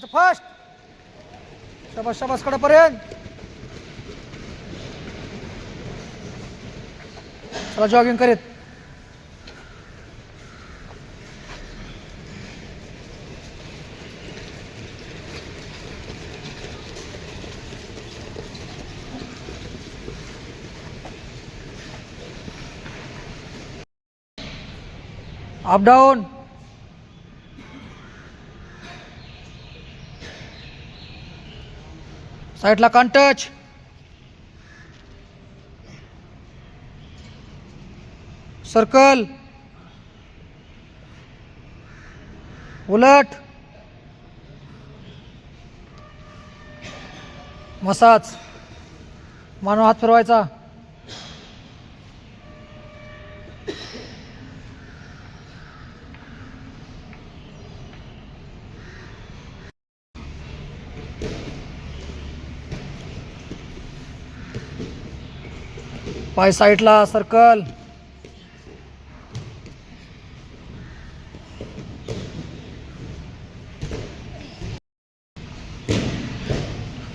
Fast शाबास शाबास कडेपर्यंत. चला जॉगिंग करीत. Up down. साईडला कान टच. सर्कल. उलट. मसाज. मानव हात फिरवायचा. पाय साईडला. सर्कल.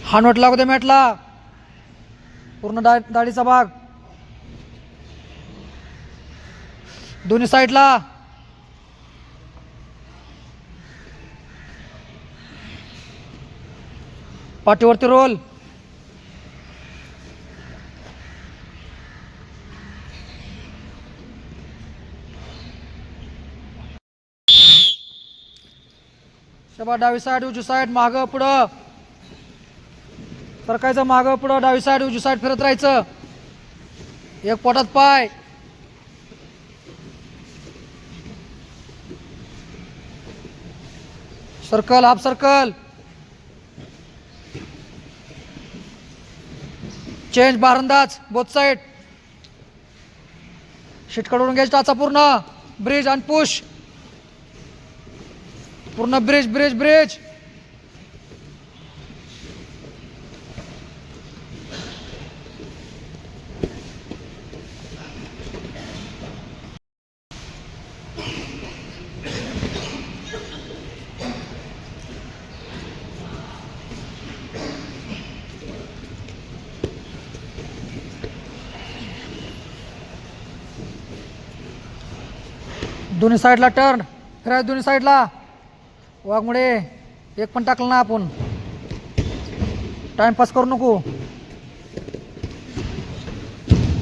हानवट लागू दे मॅटला. पूर्ण दाढीचा भाग. दोन्ही साईडला. पाठीवरती रोल. शबा डावी साईड उजवी साईड. मागं पुढं सरकायचं. मागं पुढं डावी साईड उजवी साईड फिरत राहायचं. एक पोटात पाय. सर्कल. Half circle. चेंज बारंदाज बोथ साईड. शीट कडून घ्यायची टाचा पूर्ण. ब्रिज आणि पुश. पूर्ण ब्रिज ब्रिज ब्रिज. दोन्ही साईडला टर्न फिरायचं. दोन्ही साईडला. वाघमुळे एक पण टाकलं ना आपण. टाइमपास करू नको.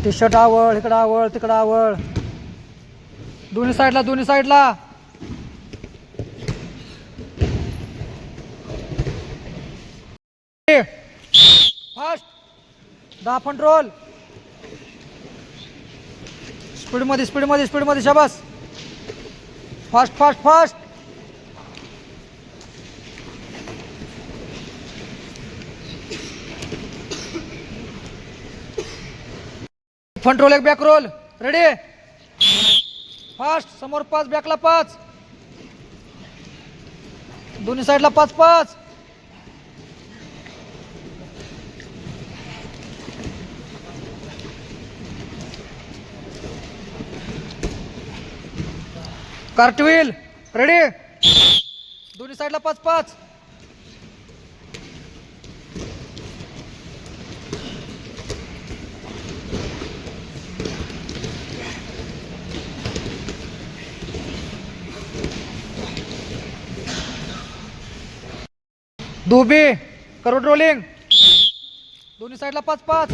टी शर्ट आवळ. इकडं आवळ तिकडं आवळ. दोन्ही साईडला. दोन्ही साईडला. फास्ट. 10 front roll. स्पीडमध्ये स्पीडमध्ये स्पीडमध्ये. शाबास. Fast fast fast. Front roll एक बॅक रोल. रेडी. फास्ट. समोर 5 बॅकला 5. दोन्ही साईडला 5 5. कार्टव्हील. रेडी. दोन्ही साईडला 5 5. दुबी. करवट रोलिंग. दोन्ही साईडला 5 5.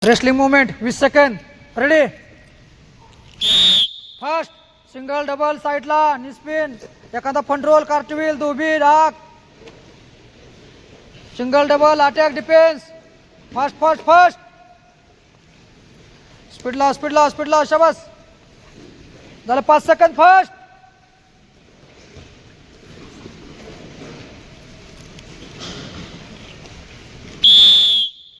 Wrestling movement 20 second. Ready. Fast. Single double साईडला. निस्पिन. एखादा फंट रोल. कार्टव्हील. दुबी. डाक. Single double. Attack defence. Fast fast fast. स्पीडला स्पीडला स्पीडला. शाबास. झालं 5 सेकंद. फास्ट.